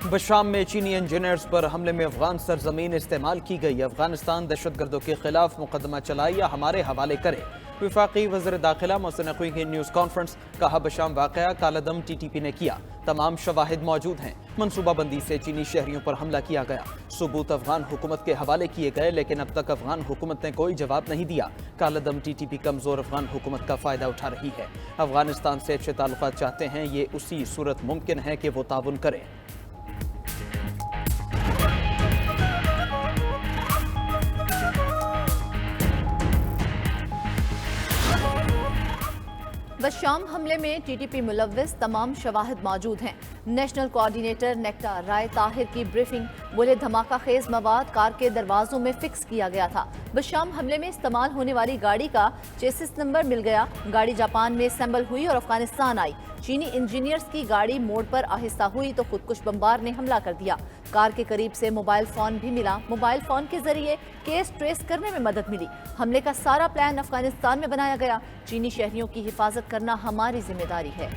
बशाम में चीनी इंजीनियर्स पर हमले में अफगान सरजमीन इस्तेमाल की गई। अफगानिस्तान दहशत गर्दों के खिलाफ मुकदमा चलाए या हमारे हवाले करे। वफाकी वज़ीर दाखिला मोहसिन नकवी की न्यूज़ कॉन्फ्रेंस। कहा बशाम वाक़या कालादम TTP ने किया, तमाम शवाहिद मौजूद हैं। मनसूबाबंदी से चीनी शहरियों पर हमला किया गया। सबूत अफगान हुकूमत के हवाले किए गए, लेकिन अब तक अफगान हुकूमत ने कोई जवाब नहीं दिया। कालादम TTP कमज़ोर अफगान हुकूमत का फ़ायदा उठा रही है। अफगानिस्तान से अच्छे ताल्लुकात चाहते हैं, ये उसी सूरत मुमकिन है कि वो ताउन करें। बशाम हमले में TTP मुलव्विस, तमाम शवाहिद मौजूद हैं। नेशनल कोऑर्डिनेटर नेक्टा राय ताहिर की ब्रीफिंग। बोले धमाका खेज मवाद कार के दरवाजों में फिक्स किया गया था। बशाम हमले में इस्तेमाल होने वाली गाड़ी का चेसिस नंबर मिल गया। गाड़ी जापान में असेंबल हुई और अफगानिस्तान आई। चीनी इंजीनियर्स की गाड़ी मोड़ पर आहिस्ता हुई तो खुदकुश बमबार ने हमला कर दिया। कार के करीब से मोबाइल फोन भी मिला। मोबाइल फोन के जरिए केस ट्रेस करने में मदद मिली। हमले का सारा प्लान अफगानिस्तान में बनाया गया। चीनी शहरियों की हिफाजत करना हमारी जिम्मेदारी है।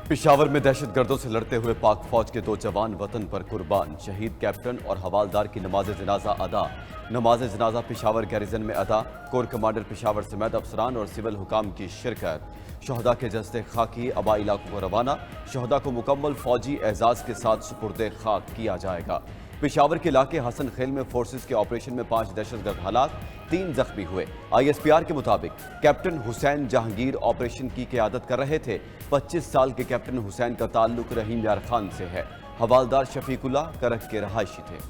पेशावर में दहशत गर्दों से लड़ते हुए पाक फौज के 2 जवान वतन पर कुर्बान। शहीद कैप्टन और हवालदार की नमाज जनाजा अदा। नमाज जनाजा पेशावर गैरिजन में अदा। कोर कमांडर पेशावर समेत अफसरान और सिविल हुकाम की शिरकत। शहदा के जस्ते खाकी आबाई इलाकों को रवाना। शहदा को मुकम्मल फौजी एजाज के साथ सुपुर्दे खाक किया जाएगा। पेशावर के इलाके हसन खेल में फोर्सेस के ऑपरेशन में 5 दहशतगर्द हलाक, 3 जख्मी हुए। ISPR के मुताबिक कैप्टन हुसैन जहांगीर ऑपरेशन की क़यादत कर रहे थे। 25 साल के कैप्टन हुसैन का ताल्लुक रहीम यार खान से है। हवालदार शफीकुल्लाह करक के रहायशी थे।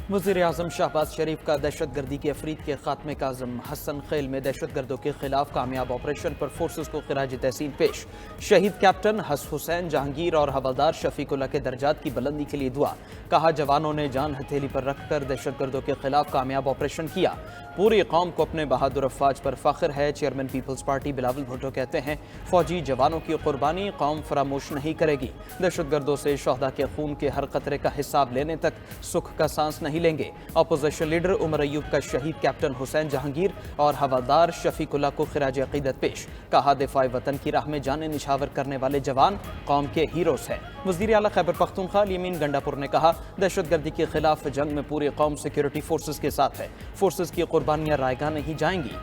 वज़ीर आज़म शहबाज शरीफ का दहशत गर्दी की अफरीद के खात्मे का अज़म। हसन खेल में दहशत गर्दों के खिलाफ कामयाब ऑपरेशन पर फोर्सेस को खिराज तहसीन पेश। शहीद कैप्टन हुसैन जहांगीर और हवलदार शफीकुल्लाह के दर्जात की बुलंदी के लिए दुआ। कहा जवानों ने जान हथेली पर रखकर दहशत गर्दों के खिलाफ कामयाब ऑपरेशन किया। पूरी कौम को अपने बहादुर अफवाज पर फख्र है। चेयरमैन पीपल्स पार्टी बिलावल भुट्टो कहते हैं, फौजी जवानों की कुर्बानी कौम फरामोश नहीं करेगी। दहशत गर्दों से शहदा के खून के हर कतरे का हिसाब लेने तक सुख का सांस नहीं लेंगे। अपोजिशन लीडर उमर अयूब का शहीद कैप्टन हुसैन जहांगीर और हवालदार शफीकुल्लाह को खिराज अकीदत पेश। कहा दिफाए वतन की राह में जाने निछावर करने वाले जवान कौम के हीरोज हैं। वज़ीर आला खैबर पख्तूनख्वा यमीन गंडापुर ने कहा, दहशत गर्दी के खिलाफ जंग में पूरी कौम सिक्योरिटी फोर्सेस के साथ है। फोर्सेस की कुर्बानियां रायगा नहीं जाएंगी।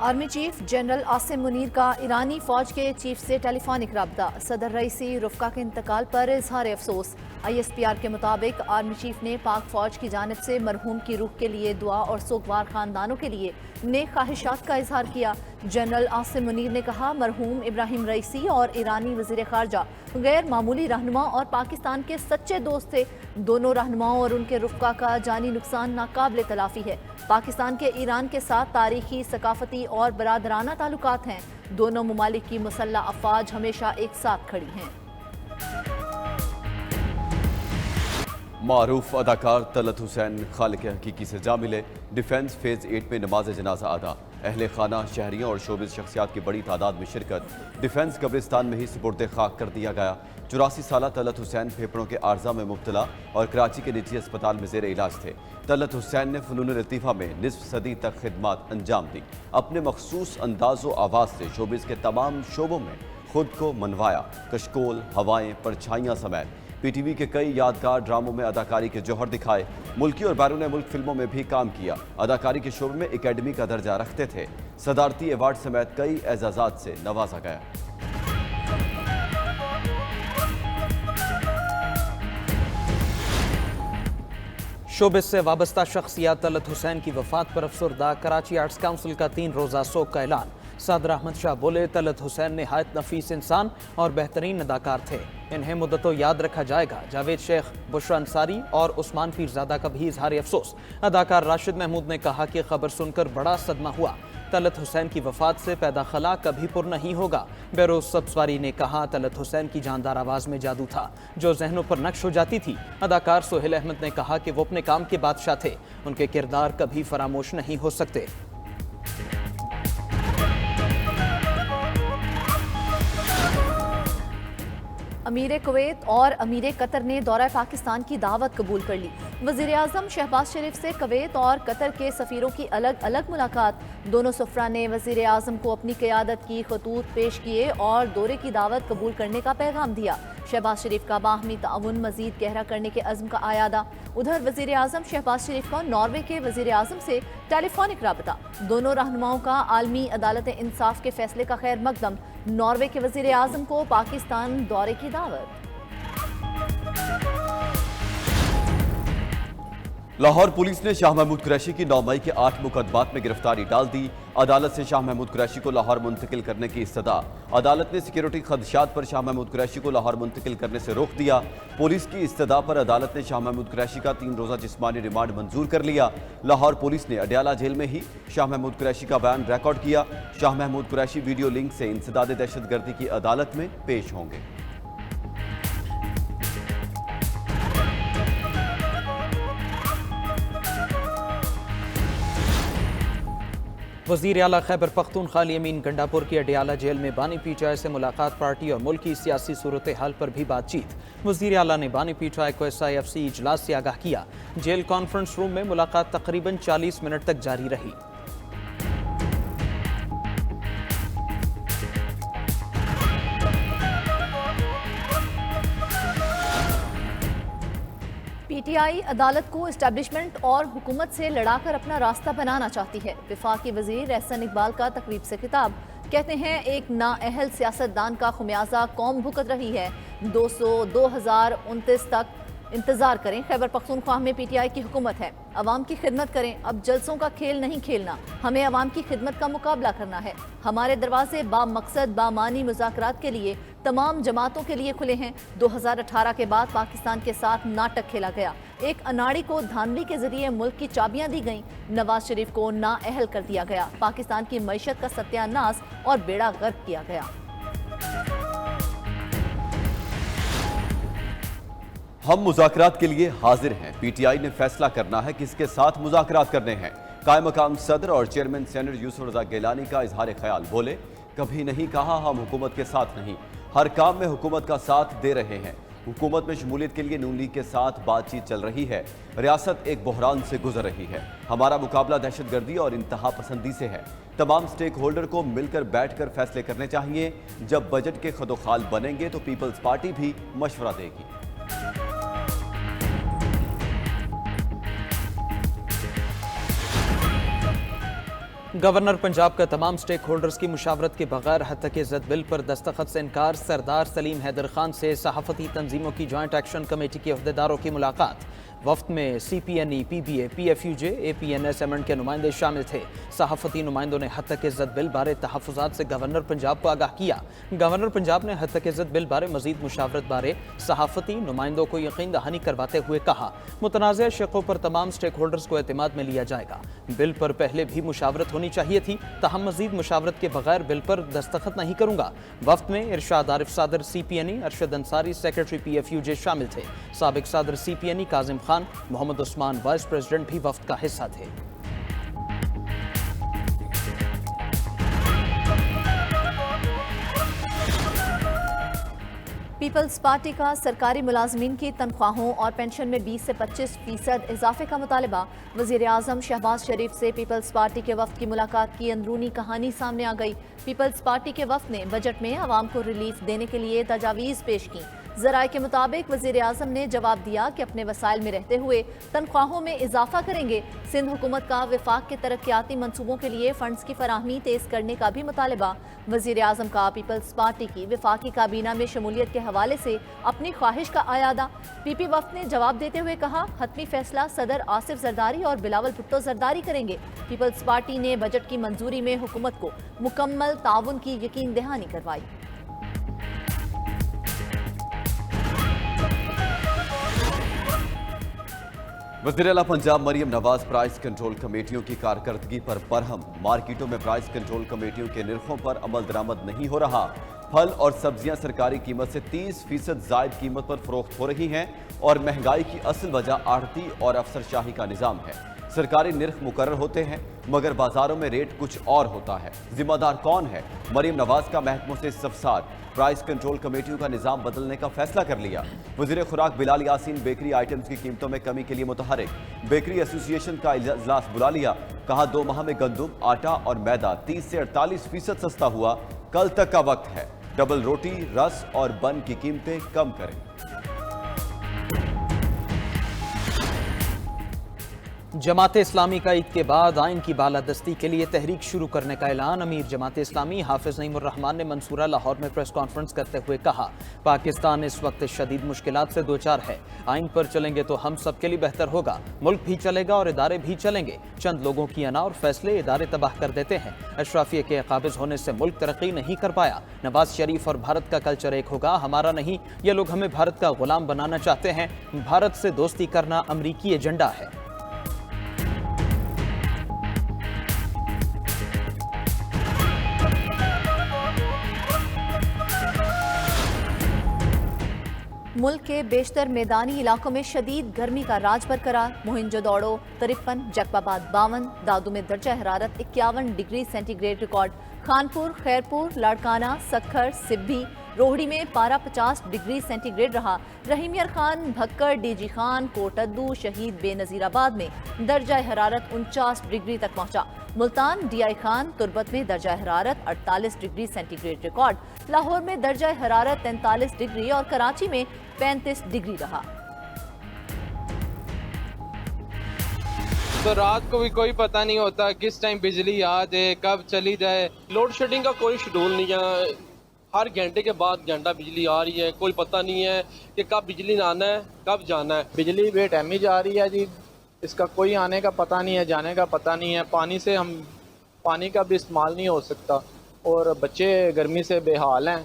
Army chief general Asim Munir का ईरानी फौज के चीफ से टेलीफोनिक रब्ता। सदर रईसी रुफ़का के इंतकाल पर इजहार अफसोस। ISPR के मुताबिक आर्मी चीफ ने पाक फौज की जानिब से मरहूम की रूह के लिए दुआ और सोगवार खानदानों के लिए नेक ख्वाहिशात का इजहार किया। जनरल आसिम मुनीर ने कहा, मरहूम इब्राहिम रईसी और ईरानी वज़ीर ख़ारजा गैर मामूली रहनुमा और पाकिस्तान के सच्चे दोस्त थे। दोनों रहनुमाओं और उनके रुफ़का का जानी नुकसान नाकाबिल तलाफ़ी है। पाकिस्तान के ईरान के साथ तारीखी, सकाफती और बरादराना ताल्लुकात हैं। दोनों ममालिक की मुसल्लह अफ़वाज हमेशा एक साथ खड़ी हैं। मारूफ अदाकार तलत हुसैन खालिक हकीकी से जा मिले। डिफेंस फेज़ 8 में नमाज जनाजा अदा। अहले खाना, शहरियों और शोबिस शख्सियात की बड़ी तादाद में शिरकत। डिफेंस कब्रिस्तान में ही सुपुर्द खाक कर दिया गया। 84 साला तलत हुसैन फेफड़ों के आर्जा में मुब्तला और कराची के निजी अस्पताल में ज़ेर इलाज थे। तलत हुसैन ने फ़नून लतीफ़ा में निस्फ सदी तक खिदमत अंजाम दी। अपने मखसूस अंदाज़ व आवाज़ से शोबिस के तमाम शोबों में खुद को मनवाया। कशकोल, हवाएं, परछाइयाँ समेत PTV के कई यादगार ड्रामों में अदाकारी के जौहर दिखाए। मुल्की और बैरून मुल्क फिल्मों में भी काम किया। अदाकारी के शोबे में एकेडमी का दर्जा रखते थे। सदारती अवार्ड समेत कई एजाज़ात से नवाजा गया। शोबे से वाबस्ता शख्सियत तलत हुसैन की वफात पर अफसरदा। कराची आर्ट्स काउंसिल का 3 रोज़ा शोक का ऐलान। सादर अहमद शाह बोले, तलत हुसैन निहायत नफीस इंसान और बेहतरीन अदाकार थे। इन्हें मुद्दतों याद रखा जाएगा। जावेद शेख, बुशरा अंसारी और उस्मान पीरजादा का भी इजहार अफसोस। अदाकार राशिद महमूद ने कहा कि खबर सुनकर बड़ा सदमा हुआ। तलत हुसैन की वफात से पैदा खला कभी पुर नहीं होगा। बेरोज सब्सवारी ने कहा, तलत हुसैन की जानदार आवाज़ में जादू था जो जहनों पर नक्श हो जाती थी। अदाकार सोहेल अहमद ने कहा कि वो अपने काम के बादशाह थे। उनके किरदार कभी फरामोश नहीं हो सकते। अमीर कुवैत और अमीर कतर ने दौरा पाकिस्तान की दावत कबूल कर ली। वज़ीर आज़म शहबाज शरीफ से कुवैत और कतर के सफ़ीरों की अलग अलग मुलाकात। दोनों सफ़रा ने वज़ीर आज़म को अपनी क़यादत की खतूत पेश किए और दौरे की दावत कबूल करने का पैगाम दिया। शहबाज शरीफ का बाहमी ताउन मज़ीद गहरा करने के अज़्म का आयादा। उधर वज़ीर आज़म शहबाज शरीफ का नॉर्वे के वज़ीर आज़म से टेलीफोनिक राबता। दोनों रहनुमाओं का आलमी अदालत इंसाफ के फैसले का खैर मकदम। नॉर्वे के वज़ीर आज़म को पाकिस्तान दौरे की दावत। लाहौर पुलिस ने शाह महमूद कुरैशी की 9 मई के 8 मुकदमात में गिरफ्तारी डाल दी। अदालत से शाह महमूद कुरैशी को लाहौर मुंतकिल करने की इस्तदा। अदालत ने सिक्योरिटी खदशात पर शाह महमूद कुरैशी को लाहौर मुंतकिल करने से रोक दिया। पुलिस की इस्तदा पर अदालत ने शाह महमूद कुरैशी का 3 रोज़ा जिस्मानी रिमांड मंजूर कर लिया। लाहौर पुलिस ने अडयाला जेल में ही शाह महमूद कुरैशी का बयान रिकॉर्ड किया। शाह महमूद कुरैशी वीडियो लिंक से इंसदाद दहशतगर्दी की अदालत में पेश होंगे। वज़ीर आला खैबर पख्तूनख्वा अमीन गंडापुर की अडयाला जेल में बानी पीटीआई से मुलाकात। पार्टी और मुल्क की सियासी सूरत हाल पर भी बातचीत। वज़ीर आला ने बानी पीटीआई को SIFC इजलास से आगाह किया। जेल कॉन्फ्रेंस रूम में मुलाकात तकरीबन 40 मिनट तक जारी रही। PTI अदालत को इस्टेब्लिशमेंट और हुकूमत से लड़ाकर अपना रास्ता बनाना चाहती है। वफाकी वज़ीर एहसन इकबाल का तकरीब से खिताब। कहते हैं एक नाअहल सियासतदान का खुमियाजा कौम भुगत रही है। 2029 तक इंतजार करें। खैबर पख्तूनख्वा में PTI की हुकूमत है। अवाम की खिदमत करें। अब जलसों का खेल नहीं खेलना, हमें अवाम की खिदमत का मुकाबला करना है। हमारे दरवाजे बामकसद बामानी मुज़ाकरात के लिए तमाम जमातों के लिए खुले हैं। 2018 के बाद पाकिस्तान के साथ नाटक खेला गया। एक अनाड़ी को धांधली के जरिए मुल्क की चाबियां दी गईं। नवाज शरीफ को नाअहल कर दिया गया। पाकिस्तान की मईशत का सत्यानाश और बेड़ा गर्क किया गया। हम मुज़ाकरात के लिए हाजिर हैं। PTI ने फैसला करना है किसके साथ मुज़ाकरात करने हैं। कायम मकाम सदर और चेयरमैन सेनेटर यूसुफ रज़ा गिलानी का इजहार ख्याल। बोले, कभी नहीं कहा हम हुकूमत के साथ नहीं, हर काम में हुकूमत का साथ दे रहे हैं। हुकूमत में शमूलियत के लिए नून लीग के साथ बातचीत चल रही है। रियासत एक बहरान से गुजर रही है। हमारा मुकाबला दहशतगर्दी और इंतहा पसंदी से है। तमाम स्टेक होल्डर को मिलकर बैठकर फैसले करने चाहिए। जब बजट के खदोखाल बनेंगे तो पीपल्स पार्टी भी मशवरा देगी। गवर्नर पंजाब का तमाम स्टेक होल्डर्स की मुशावरत के बगैर हत्तक इज़्ज़त बिल पर दस्तखत से इनकार। सरदार सलीम हैदर खान से सहाफ़ती तंजीमों की जॉइंट एक्शन कमेटी के अहदेदारों की मुलाकात। वफ्त में CPNE, PBA, PFUJ, APNS एमएंड के नुमाइंदे शामिल थे। सहाफ़ती नुमाइंदों ने हत्तक इज़्ज़त बिल बारे तहफ़्फ़ुज़ात से गवर्नर पंजाब को आगाह किया। गवर्नर पंजाब ने हत्तक इज़्ज़त बिल बारे मज़ीद मुशावरत बारे सहाफ़ती नुमाइंदों को यकीन दहानी करवाते हुए कहा, मुतनाज़ शिक़ों पर तमाम स्टेक होल्डर्स को एतमाद में लिया जाएगा। बिल पर पहले भी मुशावरत होनी चाहिए थी, ताहम मज़ीद मुशावरत के बगैर बिल पर दस्तखत नहीं करूँगा। वफ्त में इरशाद आरिफ सादर CPNE, Arshad Ansari secretary PFUJ शामिल थे। साबिक सादर CPNE Kazim Khan, Mohammad Usman vice president भी वफ्त का हिस्सा थे। पीपल्स पार्टी का सरकारी मुलाजमीन की तनख्वाहों और पेंशन में 20 से 25% इजाफे का मुतालबा। वज़ीर आज़म शहबाज शरीफ से पीपल्स पार्टी के वफ्द की मुलाकात की अंदरूनी कहानी सामने आ गई। पीपल्स पार्टी के वफ्द ने बजट में आवाम को रिलीफ देने के लिए तजावीज़ पेश की। ज़राए के मुताबिक वज़ीर आज़म ने जवाब दिया कि अपने वसाइल में रहते हुए तनख्वाहों में इजाफा करेंगे। सिंध हुकूमत का वफाक के तरक्याती मनसूबों के लिए फंड्स की फराहमी तेज़ करने का भी मुतालबा। वज़ीर आज़म का पीपल्स पार्टी की वफाकी काबीना में शमूलियत के हवाले से अपनी ख्वाहिश का आयादा। PP वफ्द ने जवाब देते हुए कहा, हतमी फैसला सदर आसिफ जरदारी और बिलावल भुट्टो जरदारी करेंगे। पीपल्स पार्टी ने बजट की मंजूरी में हुकूमत को मुकम्मल ताउन की यकीन दहानी करवाई। वज़ीर आला पंजाब मरियम नवाज प्राइस कंट्रोल कमेटियों की कारकर्दगी पर बरहम। मार्केटों में प्राइस कंट्रोल कमेटियों के निर्खों पर अमल दरामद नहीं हो रहा। फल और सब्जियां सरकारी कीमत से 30% जायद कीमत पर फरोख्त हो रही हैं और महंगाई की असल वजह आढ़ती और अफसरशाही का निज़ाम है। सरकारी निर्ख मुकर्रर होते हैं मगर बाजारों में रेट कुछ और होता है। जिम्मेदार कौन है? मरीम नवाज का महकमों से इस्तफसार। प्राइस कंट्रोल कमेटियों का निज़ाम बदलने का फैसला कर लिया। वज़ीर खुराक बिलाल यासीन बेकरी आइटम्स की कीमतों में कमी के लिए मुतहरिक। बेकरी एसोसिएशन का इजलास बुला लिया। कहा 2 माह में गंदुम, आटा और मैदा 30 से 48% सस्ता हुआ। कल तक का वक्त है। डबल रोटी, रस और बन की कीमतें कम करें। जमात इस्लामी का ईद के बाद आइन की बालादस्ती के लिए तहरीक शुरू करने का ऐलान। अमीर जमात इस्लामी हाफिज नईमुर रहमान ने मंसूरा लाहौर में प्रेस कॉन्फ्रेंस करते हुए कहा, पाकिस्तान इस वक्त शदीद मुश्किलात से दो चार है। आइन पर चलेंगे तो हम सब के लिए बेहतर होगा। मुल्क भी चलेगा और इदारे भी चलेंगे। चंद लोगों की अना और फैसले इदारे तबाह कर देते हैं। अशराफिया के काबिज होने से मुल्क तरक्की नहीं कर पाया। नवाज शरीफ और भारत का कल्चर एक होगा, हमारा नहीं। ये लोग हमें भारत का गुलाम बनाना चाहते हैं। भारत से दोस्ती करना अमरीकी एजेंडा है। मुल्क के बेशतर मैदानी इलाकों में शदीद गर्मी का राज बरकरार। मोहिंजोदड़ो 53, जकबाबाद 52, दादू में दर्जा हरारत 51 degree centigrade record. Khanpur, Khairpur, Larkana, Sukkur, Sibi, Rohri में पारा 50 डिग्री सेंटीग्रेड रहा। रहीमियर खान, भक्कर, डीजी खान, कोटद्दू, शहीद बेनजीराबाद में दर्जा हरारत 49 डिग्री तक पहुंचा। मुल्तान, डीआई खान, तुर्बत में दर्जा हरारत 48 डिग्री सेंटीग्रेड रिकॉर्ड। लाहौर में दर्जा हरारत 43 डिग्री और कराची में 35 डिग्री रहा। तो रात को भी कोई पता नहीं होता किस टाइम बिजली आ जाए, कब चली जाए। लोड शेडिंग का कोई शेड्यूल नहीं है। हर घंटे के बाद घंटा बिजली आ रही है। कोई पता नहीं है कि कब बिजली आना है, कब जाना है। बिजली बेटैमी जा रही है जी, इसका कोई आने का पता नहीं है, जाने का पता नहीं है। पानी का भी इस्तेमाल नहीं हो सकता और बच्चे गर्मी से बेहाल हैं।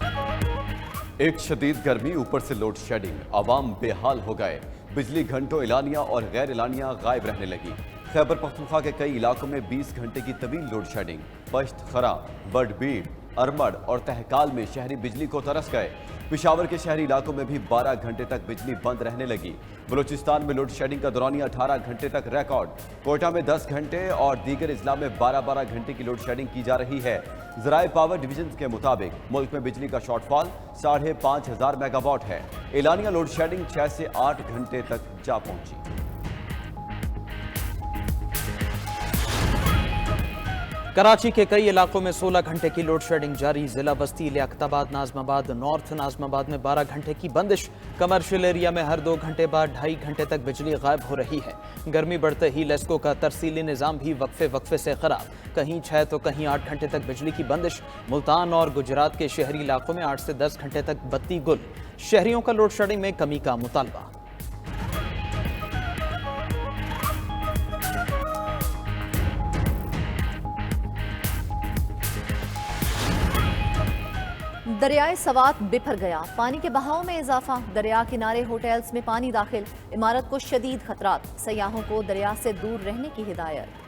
एक शदीद गर्मी, ऊपर से लोड शेडिंग, आवाम बेहाल हो गए। बिजली घंटों एलानिया और गैर एलानिया गायब रहने लगी। खैबर पख्तूनख्वा के कई इलाकों में 20 घंटे की तवील लोड शेडिंग। पश्त, खरा, बडबीड़, अरमड़ और तहकाल में शहरी बिजली को तरस गए। पिशावर के शहरी इलाकों में भी 12 घंटे तक बिजली बंद रहने लगी। बलूचिस्तान में लोड शेडिंग का दौरानिया 18 घंटे तक रिकॉर्ड। कोयटा में 10 घंटे और दीगर अजला में 12-12 घंटे की लोड शेडिंग की जा रही है। ज़राए पावर डिवीजन के मुताबिक मुल्क में बिजली का शॉर्टफॉल 5,500 मेगावाट है। एलानिया लोड शेडिंग 6 से 8 घंटे तक जा पहुंची। कराची के कई इलाकों में 16 घंटे की लोड शेडिंग जारी। जिला बस्ती, लियाकताबाद, नाजमाबाद, नॉर्थ नाजमाबाद में 12 घंटे की बंदिश। कमर्शियल एरिया में हर 2 घंटे बाद 2.5 घंटे तक बिजली गायब हो रही है। गर्मी बढ़ते ही लेस्को का तरसीली निज़ाम भी वक्फे से खराब। कहीं 6 तो कहीं 8 घंटे तक बिजली की बंदिश। मुल्तान और गुजरात के शहरी इलाकों में 8 से 10 घंटे तक बत्ती गुल। शहरियों का लोड शेडिंग में कमी का मुतालबा। दरियाए सवात बिफर गया, पानी के बहाव में इजाफा। दरिया किनारे होटल्स में पानी दाखिल, इमारत को शदीद खतरात। सयाहों को दरिया से दूर रहने की हिदायत।